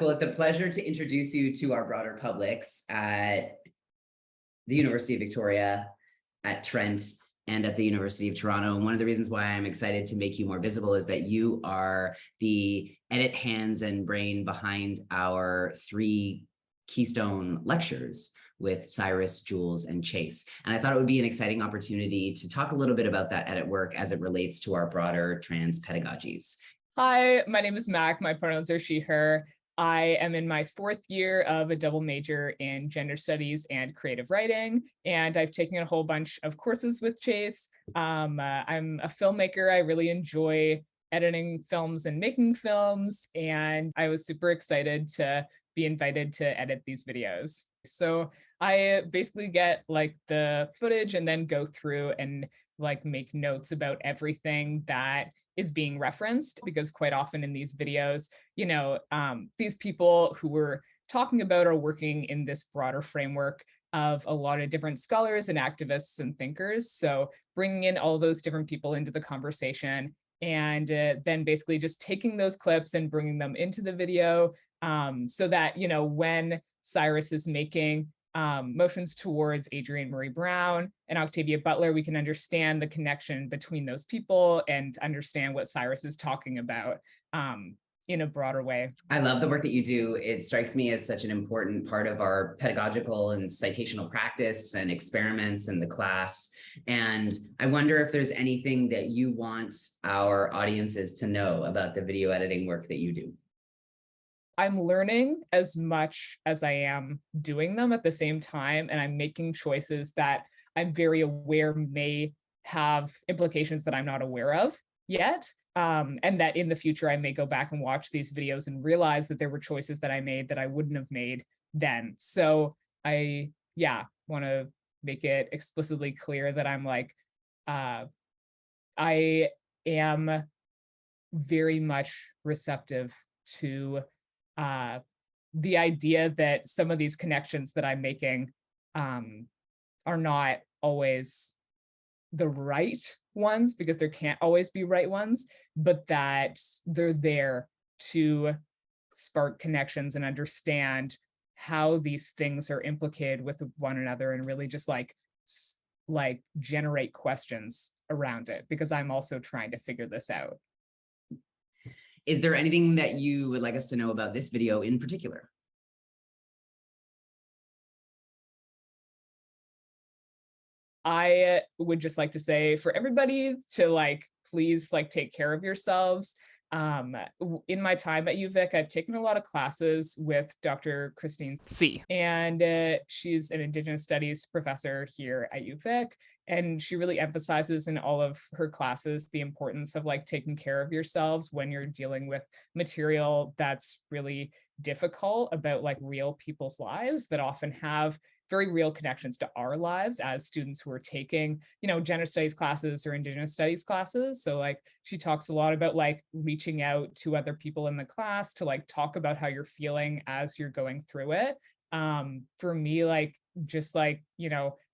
Well, it's a pleasure to introduce you to our broader publics at the University of Victoria, at Trent, and at the University of Toronto. And one of the reasons why I'm excited to make you more visible is that you are the edit hands and brain behind our 3 keystone lectures with Cyrus, Jules, and Chase. And I thought it would be an exciting opportunity to talk a little bit about that edit work as it relates to our broader trans pedagogies. Hi, my name is Mac. My pronouns are she, her. I am in my 4th year of a double major in gender studies and creative writing, and I've taken a whole bunch of courses with Chase. I'm a filmmaker. I really enjoy editing films and making films, and I was super excited to be invited to edit these videos. So I basically get like the footage and then go through and like make notes about everything that is being referenced, because quite often in these videos, these people who we're talking about are working in this broader framework of a lot of different scholars and activists and thinkers. So bringing in all those different people into the conversation, and then basically just taking those clips and bringing them into the video, so that, when Cyrus is making motions towards Adrienne Marie Brown and Octavia Butler, we can understand the connection between those people and understand what Cyrus is talking about in a broader way. I love the work that you do. It strikes me as such an important part of our pedagogical and citational practice and experiments in the class. And I wonder if there's anything that you want our audiences to know about the video editing work that you do. I'm learning as much as I am doing them at the same time, and I'm making choices that I'm very aware may have implications that I'm not aware of yet. And that in the future, I may go back and watch these videos and realize that there were choices that I made that I wouldn't have made then. So I want to make it explicitly clear that I'm like, I am very much receptive to the idea that some of these connections that I'm making are not always the right ones, because there can't always be right ones, but that they're there to spark connections and understand how these things are implicated with one another, and really just like generate questions around it, because I'm also trying to figure this out. Is there anything that you would like us to know about this video in particular? I would just like to say for everybody to please take care of yourselves. In my time at UVic, I've taken a lot of classes with Dr. Christine C. And she's an Indigenous Studies professor here at UVic. And she really emphasizes in all of her classes the importance of taking care of yourselves when you're dealing with material that's really difficult about real people's lives that often have very real connections to our lives as students who are taking, gender studies classes or Indigenous studies classes. So she talks a lot about reaching out to other people in the class to talk about how you're feeling as you're going through it. For me,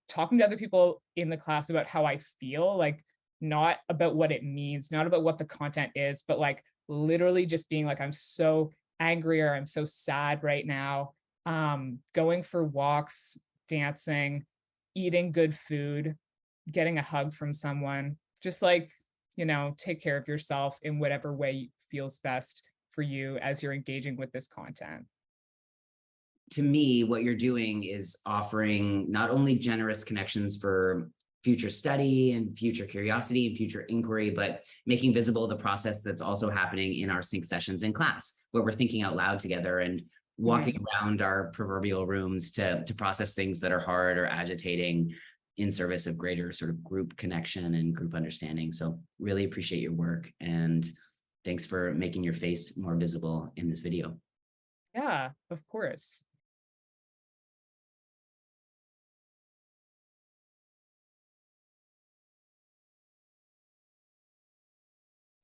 talking to other people in the class about how I feel, not about what it means, not about what the content is, but literally just being I'm so angry or I'm so sad right now. Going for walks, dancing, eating good food, getting a hug from someone, just take care of yourself in whatever way feels best for you as you're engaging with this content. To me, what you're doing is offering not only generous connections for future study and future curiosity and future inquiry, but making visible the process that's also happening in our sync sessions in class, where we're thinking out loud together and walking around our proverbial rooms to process things that are hard or agitating in service of greater sort of group connection and group understanding. So really appreciate your work, and thanks for making your face more visible in this video. Yeah, of course.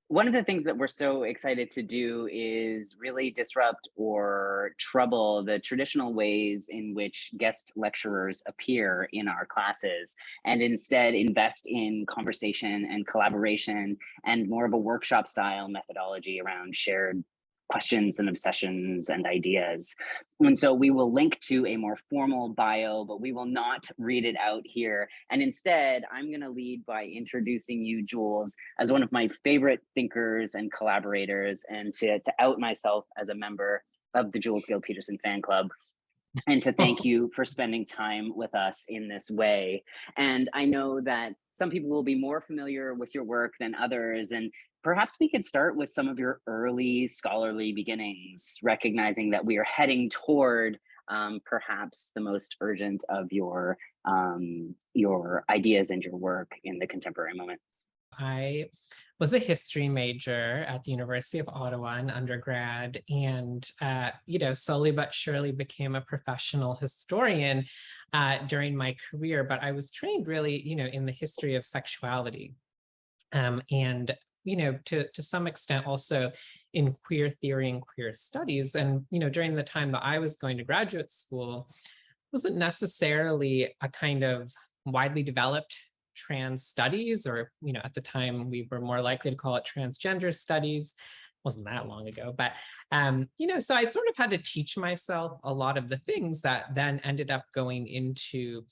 One of the things that we're so excited to do is really disrupt or trouble the traditional ways in which guest lecturers appear in our classes, and instead invest in conversation and collaboration and more of a workshop style methodology around shared questions and obsessions and ideas. And so we will link to a more formal bio, but we will not read it out here. And instead, I'm going to lead by introducing you, Jules, as one of my favorite thinkers and collaborators, and to out myself as a member of the Jules Gill-Peterson fan club, and to thank you for spending time with us in this way. And I know that some people will be more familiar with your work than others, and perhaps we could start with some of your early scholarly beginnings, recognizing that we are heading toward perhaps the most urgent of your ideas and your work in the contemporary moment. I was a history major at the University of Ottawa in undergrad, and slowly but surely became a professional historian during my career. But I was trained really, in the history of sexuality, and to some extent also in queer theory and queer studies. And during the time that I was going to graduate school, wasn't necessarily a kind of widely developed trans studies, or at the time we were more likely to call it transgender studies. Wasn't that long ago, but so I sort of had to teach myself a lot of the things that then ended up going into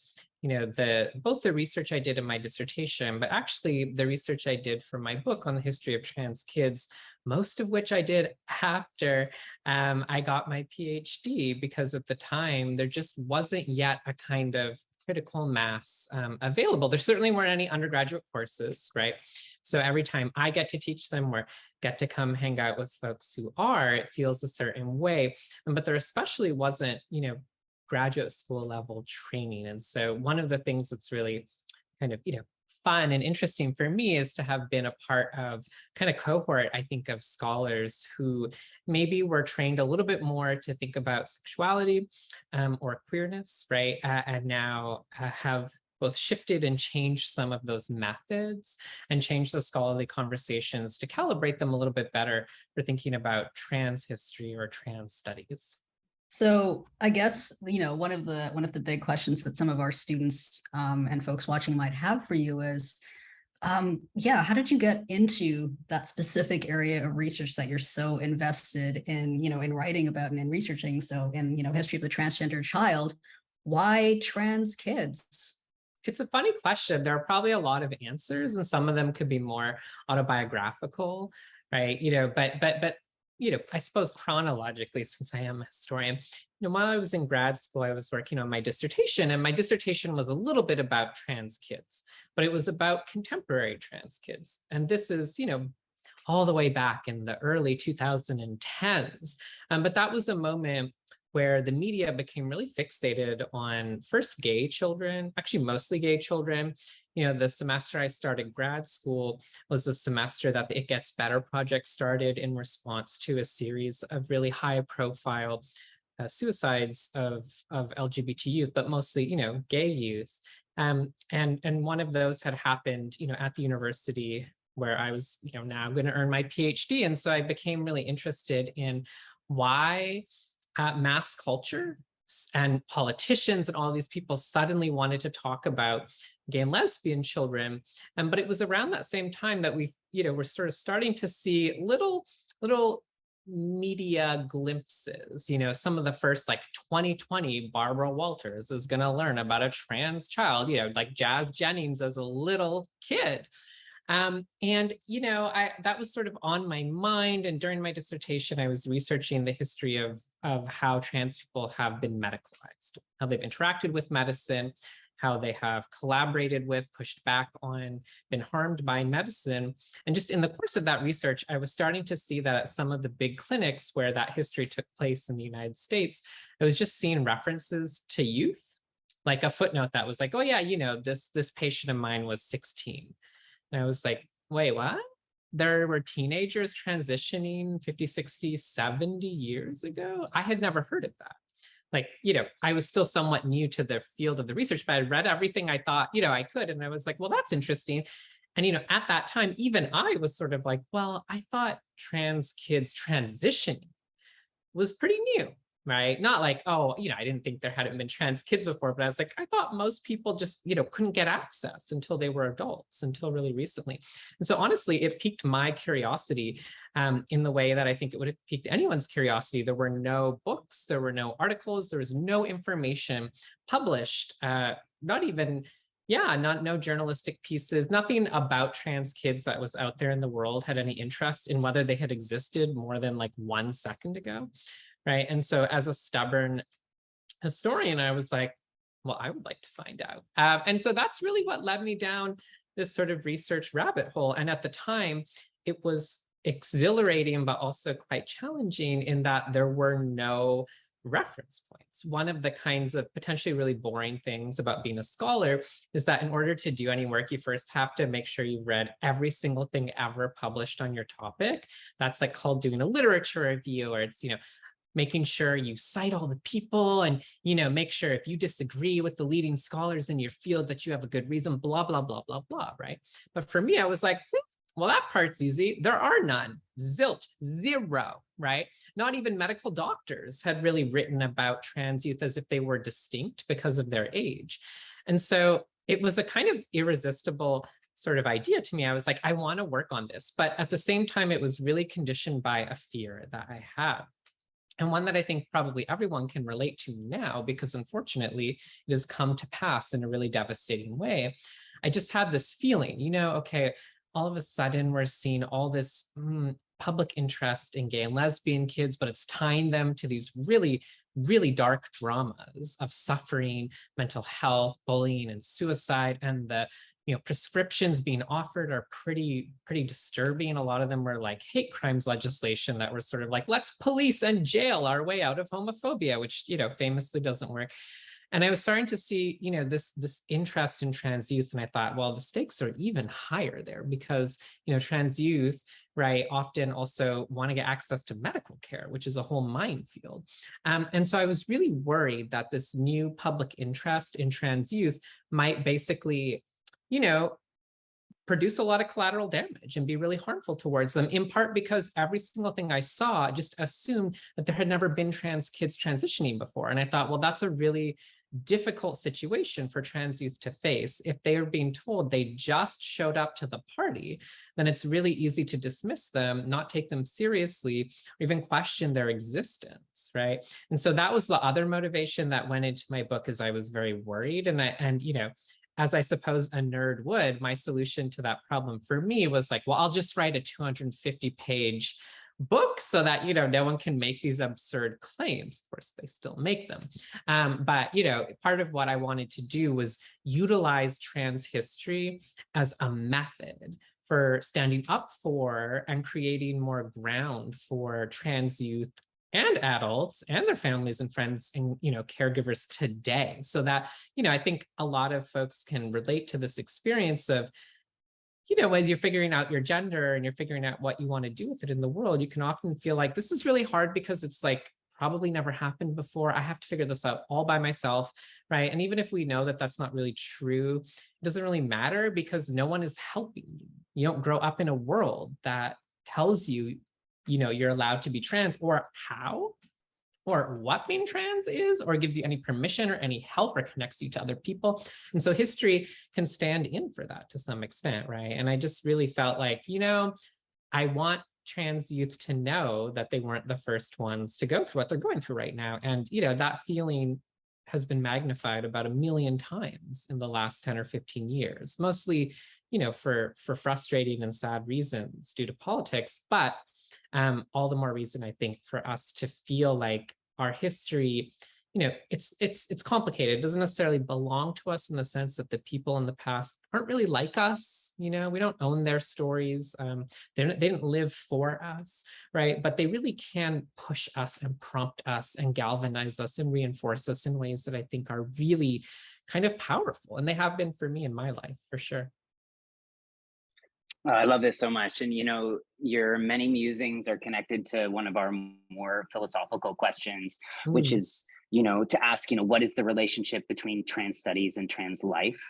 both the research I did in my dissertation, but actually the research I did for my book on the history of trans kids, most of which I did after I got my PhD, because at the time there just wasn't yet a kind of critical mass available. There certainly weren't any undergraduate courses, right? So every time I get to teach them or get to come hang out with folks who are, it feels a certain way. But there especially wasn't, graduate school level training. And so one of the things that's really kind of, fun and interesting for me is to have been a part of kind of cohort, I think, of scholars who maybe were trained a little bit more to think about sexuality or queerness, right? And now have both shifted and changed some of those methods and changed the scholarly conversations to calibrate them a little bit better for thinking about trans history or trans studies. So I guess, one of the big questions that some of our students and folks watching might have for you is, how did you get into that specific area of research that you're so invested in, in writing about and in researching? So in, history of the transgender child, why trans kids? It's a funny question. There are probably a lot of answers, and some of them could be more autobiographical, right? But I suppose chronologically, since I am a historian, while I was in grad school, I was working on my dissertation, and my dissertation was a little bit about trans kids, but it was about contemporary trans kids. And this is, all the way back in the early 2010s. But that was a moment where the media became really fixated on first gay children, actually mostly gay children. The semester I started grad school was the semester that the It Gets Better project started in response to a series of really high profile suicides of LGBT youth, but mostly, gay youth. And one of those had happened, at the university where I was, now going to earn my PhD. And so I became really interested in why mass culture and politicians and all these people suddenly wanted to talk about gay and lesbian children. But it was around that same time that we, we're sort of starting to see little media glimpses, some of the first, like 2020, Barbara Walters is going to learn about a trans child, like Jazz Jennings as a little kid. That was sort of on my mind. And during my dissertation, I was researching the history of how trans people have been medicalized, how they've interacted with medicine, how they have collaborated with, pushed back on, been harmed by medicine. And just in the course of that research, I was starting to see that at some of the big clinics where that history took place in the United States, I was just seeing references to youth, like a footnote that was like, oh yeah, this patient of mine was 16. And I was like, wait, what? There were teenagers transitioning 50, 60, 70 years ago? I had never heard of that. I was still somewhat new to the field of the research, but I read everything I thought, I could. And I was like, well, that's interesting. And, at that time, even I was sort of like, well, I thought trans kids transitioning was pretty new, right? Not like, oh, I didn't think there hadn't been trans kids before, but I was like, I thought most people just, couldn't get access until they were adults, until really recently. And so honestly, it piqued my curiosity in the way that I think it would have piqued anyone's curiosity. There were no books, there were no articles, there was no information published, not even, no journalistic pieces, nothing about trans kids that was out there in the world had any interest in whether they had existed more than like 1 second ago, right? And so as a stubborn historian, I was like, well, I would like to find out. And so that's really what led me down this sort of research rabbit hole. And at the time, it was exhilarating, but also quite challenging in that there were no reference points. One of the kinds of potentially really boring things about being a scholar is that in order to do any work, you first have to make sure you read every single thing ever published on your topic. That's like called doing a literature review, or it's, making sure you cite all the people and, make sure if you disagree with the leading scholars in your field that you have a good reason, blah, blah, blah, blah, blah, right? But for me, I was like, well, that part's easy. There are none, zilch, zero, right? Not even medical doctors had really written about trans youth as if they were distinct because of their age. And so it was a kind of irresistible sort of idea to me. I was like, I want to work on this. But at the same time, it was really conditioned by a fear that I had. And one that I think probably everyone can relate to now, because unfortunately, it has come to pass in a really devastating way. I just had this feeling, okay, all of a sudden we're seeing all this public interest in gay and lesbian kids, but it's tying them to these really, really dark dramas of suffering, mental health, bullying, and suicide. And the prescriptions being offered are pretty disturbing. A lot of them were like hate crimes legislation that were sort of like, let's police and jail our way out of homophobia, which, famously doesn't work. And I was starting to see, this interest in trans youth. And I thought, well, the stakes are even higher there because, trans youth, right, often also want to get access to medical care, which is a whole minefield. And so I was really worried that this new public interest in trans youth might basically, produce a lot of collateral damage and be really harmful towards them, in part because every single thing I saw just assumed that there had never been trans kids transitioning before. And I thought, well, that's a really difficult situation for trans youth to face. If they are being told they just showed up to the party, then it's really easy to dismiss them, not take them seriously, or even question their existence, right? And so that was the other motivation that went into my book, is I was very worried. And as I suppose a nerd would, my solution to that problem for me was like, well, I'll just write a 250-page book so that, no one can make these absurd claims. Of course, they still make them. But, part of what I wanted to do was utilize trans history as a method for standing up for and creating more ground for trans youth and adults and their families and friends and, caregivers today. So that, I think a lot of folks can relate to this experience of, as you're figuring out your gender and you're figuring out what you want to do with it in the world, you can often feel like this is really hard because it's like probably never happened before. I have to figure this out all by myself, right? And even if we know that that's not really true, it doesn't really matter because no one is helping you. You don't grow up in a world that tells you, you're allowed to be trans, or how, or what being trans is, or gives you any permission or any help or connects you to other people. And so history can stand in for that to some extent, right? And I just really felt like, I want trans youth to know that they weren't the first ones to go through what they're going through right now. And, that feeling has been magnified about 1 million times in the last 10 or 15 years, mostly, for frustrating and sad reasons due to politics, but all the more reason, I think, for us to feel like our history, it's complicated. It doesn't necessarily belong to us in the sense that the people in the past aren't really like us. We don't own their stories. They didn't live for us, right? But they really can push us and prompt us and galvanize us and reinforce us in ways that I think are really kind of powerful. And they have been for me in my life, for sure. I love this so much. And, your many musings are connected to one of our more philosophical questions, which is, to ask, what is the relationship between trans studies and trans life?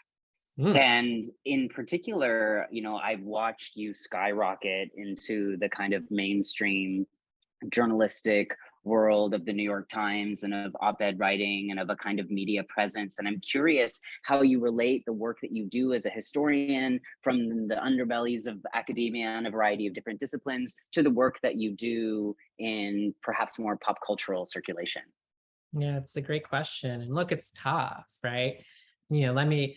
And in particular, I've watched you skyrocket into the kind of mainstream journalistic world of the New York Times and of op-ed writing and of a kind of media presence. And I'm curious how you relate the work that you do as a historian from the underbellies of academia and a variety of different disciplines to the work that you do in perhaps more pop cultural circulation. Yeah, it's a great question. And look, it's tough, right? Let me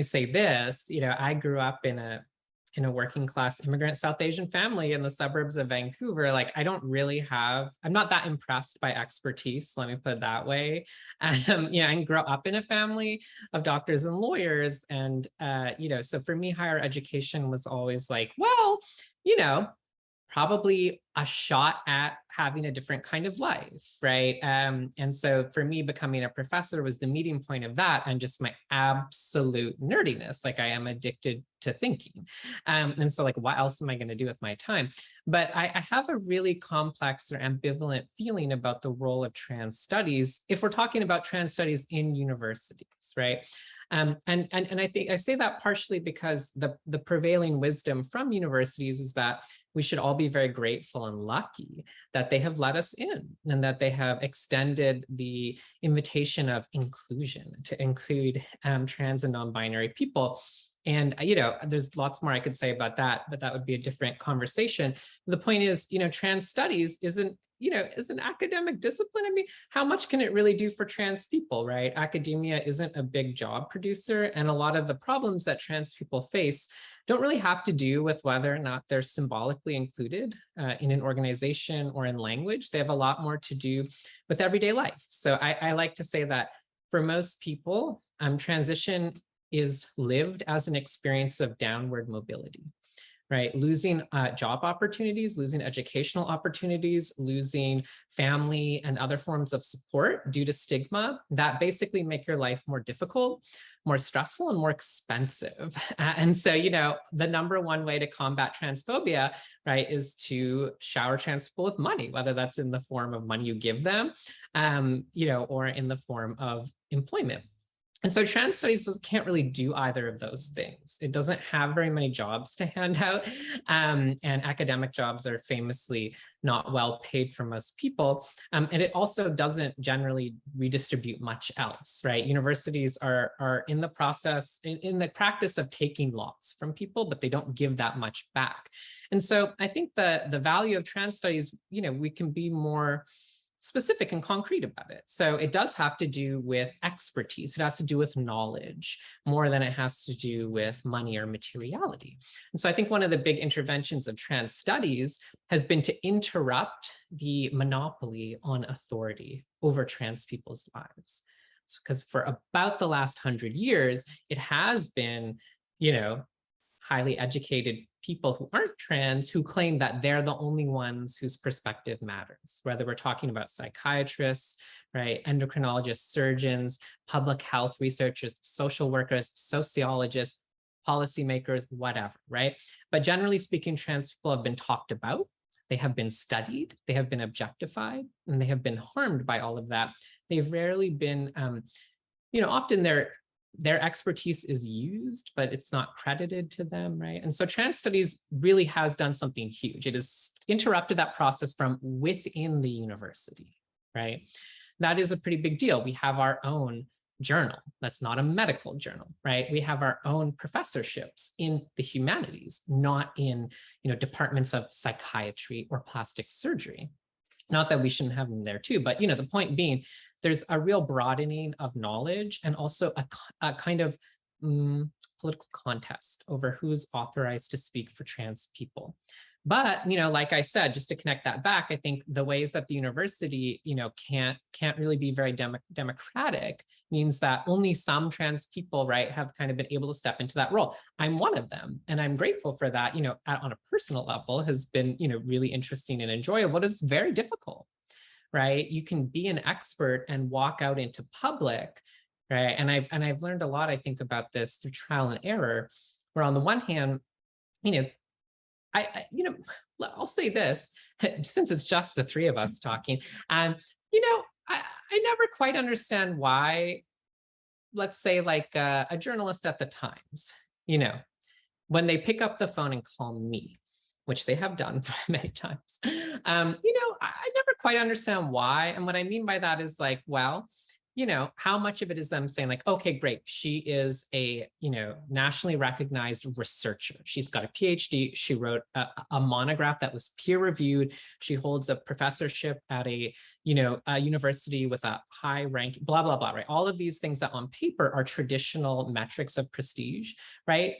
say this, I grew up in a working class immigrant South Asian family in the suburbs of Vancouver. Like, I'm not that impressed by expertise, let me put it that way. I grew up in a family of doctors and lawyers. And, so for me, higher education was always like, well, probably a shot at having a different kind of life, right? And so for me, becoming a professor was the meeting point of that and just my absolute nerdiness. Like, I am addicted to thinking. And so like, what else am I going to do with my time? But I have a really complex or ambivalent feeling about the role of trans studies, if we're talking about trans studies in universities, right? And I think I say that partially because the prevailing wisdom from universities is that we should all be very grateful and lucky that they have let us in and that they have extended the invitation of inclusion to include trans and non-binary people. And, there's lots more I could say about that, but that would be a different conversation. The point is, trans studies is an academic discipline. I mean, how much can it really do for trans people, right? Academia isn't a big job producer, and a lot of the problems that trans people face don't really have to do with whether or not they're symbolically included in an organization or in language. They have a lot more to do with everyday life. So I like to say that for most people, transition is lived as an experience of downward mobility. Right? Losing job opportunities, losing educational opportunities, losing family and other forms of support due to stigma that basically make your life more difficult, more stressful, and more expensive. And so, the number one way to combat transphobia, right, is to shower trans people with money, whether that's in the form of money you give them, or in the form of employment. And so trans studies can't really do either of those things. It doesn't have very many jobs to hand out, and academic jobs are famously not well paid for most people. And it also doesn't generally redistribute much else, right? Universities are in the process, in the practice of taking lots from people, but they don't give that much back. And so I think the value of trans studies, we can be more specific and concrete about it. So it does have to do with expertise. It has to do with knowledge more than it has to do with money or materiality. And so I think one of the big interventions of trans studies has been to interrupt the monopoly on authority over trans people's lives. Because for about the last 100 years, it has been, highly educated people who aren't trans who claim that they're the only ones whose perspective matters, whether we're talking about psychiatrists, right, endocrinologists, surgeons, public health researchers, social workers, sociologists, policymakers, whatever, right? But generally speaking, trans people have been talked about, they have been studied, they have been objectified, and they have been harmed by all of that. They've rarely been, often their expertise is used, but it's not credited to them, right? And so trans studies really has done something huge. It has interrupted that process from within the university, right? That is a pretty big deal. We have our own journal. That's not a medical journal, right? We have our own professorships in the humanities, not in, departments of psychiatry or plastic surgery. Not that we shouldn't have them there too, but the point being, there's a real broadening of knowledge and also a kind of political contest over who's authorized to speak for trans people. But, like I said, just to connect that back, I think the ways that the university, can't really be very democratic means that only some trans people, right, have kind of been able to step into that role. I'm one of them, and I'm grateful for that, on a personal level has been, really interesting and enjoyable. It's very difficult, right? You can be an expert and walk out into public, right? And I've learned a lot, I think, about this through trial and error, where on the one hand, I'll say this, since it's just the three of us talking, I never quite understand why, let's say like a journalist at the Times, when they pick up the phone and call me, which they have done many times, I never quite understand why. And what I mean by that is like, well, you know, how much of it is them saying like, okay, great, she is a, you know, nationally recognized researcher. She's got a PhD. She wrote a monograph that was peer reviewed. She holds a professorship at a, you know, a university with a high rank, blah, blah, blah, right? All of these things that on paper are traditional metrics of prestige, right?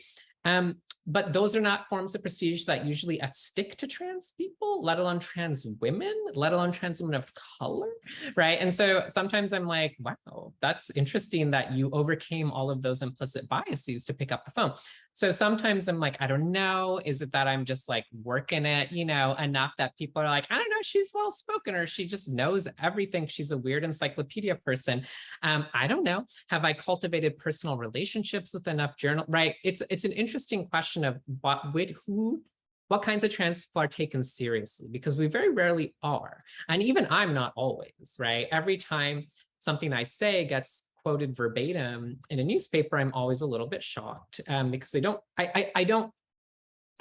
But those are not forms of prestige that usually stick to trans people, let alone trans women, let alone trans women of color, right? And so sometimes I'm like, wow, that's interesting that you overcame all of those implicit biases to pick up the phone. So sometimes I'm like, I don't know, is it that I'm just like working it, you know, enough that people are like, I don't know, she's well-spoken, or she just knows everything. She's a weird encyclopedia person. I don't know. Have I cultivated personal relationships with enough journal, right? It's an interesting question of what kinds of trans people are taken seriously, because we very rarely are. And even I'm not always, right? Every time something I say gets quoted verbatim in a newspaper, I'm always a little bit shocked because I don't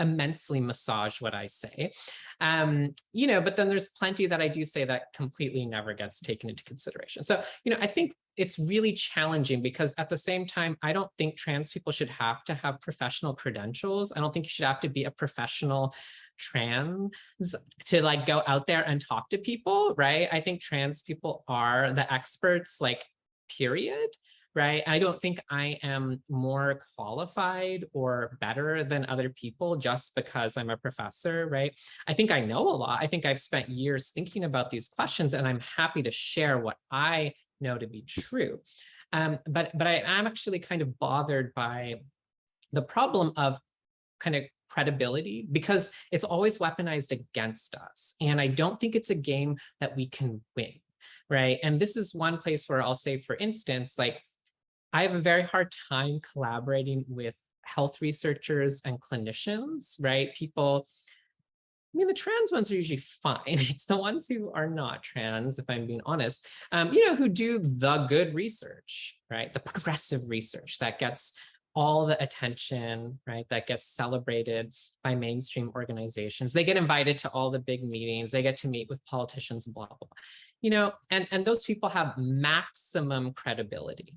immensely massage what I say, you know, but then there's plenty that I do say that completely never gets taken into consideration. So, you know, I think it's really challenging because at the same time, I don't think trans people should have to have professional credentials. I don't think you should have to be a professional trans to like go out there and talk to people, right? I think trans people are the experts, like, period. Right. I don't think I am more qualified or better than other people just because I'm a professor. Right. I think I know a lot. I think I've spent years thinking about these questions, and I'm happy to share what I know to be true. But I am actually kind of bothered by the problem of kind of credibility, because it's always weaponized against us. And I don't think it's a game that we can win. Right. And this is one place where I'll say, for instance, like, I have a very hard time collaborating with health researchers and clinicians, right? People, I mean, the trans ones are usually fine. It's the ones who are not trans, if I'm being honest, you know, who do the good research, right? The progressive research that gets all the attention, right? That gets celebrated by mainstream organizations. They get invited to all the big meetings. They get to meet with politicians, blah, blah, blah. You know, and those people have maximum credibility.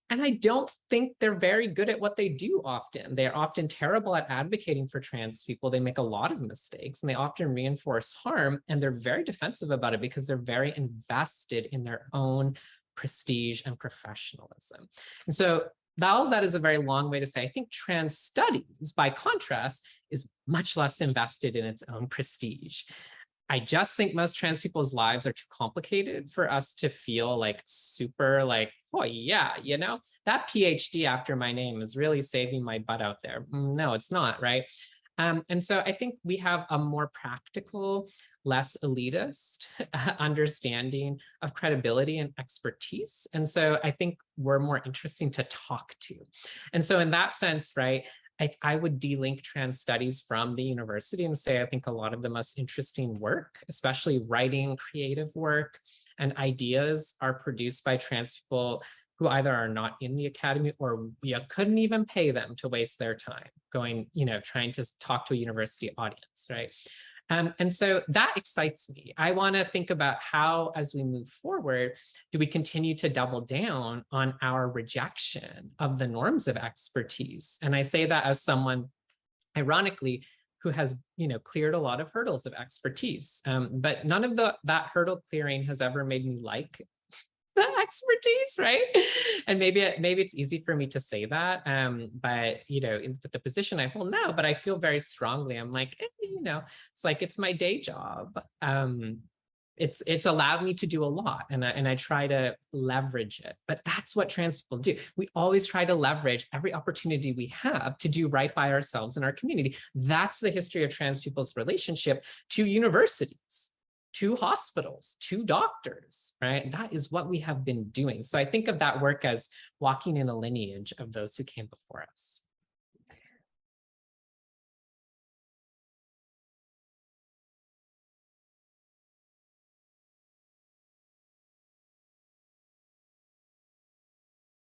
And I don't think they're very good at what they do often. They're often terrible at advocating for trans people. They make a lot of mistakes, and they often reinforce harm, and they're very defensive about it because they're very invested in their own prestige and professionalism. And so all that is a very long way to say, I think trans studies, by contrast, is much less invested in its own prestige. I just think most trans people's lives are too complicated for us to feel like super like, oh yeah, you know, that PhD after my name is really saving my butt out there. No, it's not, right? And so I think we have a more practical, less elitist understanding of credibility and expertise. And so I think we're more interesting to talk to. And so in that sense, right, I would delink trans studies from the university and say, I think a lot of the most interesting work, especially writing, creative work, and ideas are produced by trans people who either are not in the academy or you couldn't even pay them to waste their time going, you know, trying to talk to a university audience, right? And so that excites me. I want to think about how, as we move forward, do we continue to double down on our rejection of the norms of expertise? And I say that as someone, ironically, who has, you know, cleared a lot of hurdles of expertise. But none of that hurdle clearing has ever made me like the expertise, right? And maybe it's easy for me to say that, but you know, in the position I hold now, but I feel very strongly, I'm like, you know, it's like, it's my day job. It's allowed me to do a lot, and I try to leverage it. But that's what trans people do. We always try to leverage every opportunity we have to do right by ourselves and our community. That's the history of trans people's relationship to universities, to hospitals, to doctors, right? That is what we have been doing. So I think of that work as walking in a lineage of those who came before us.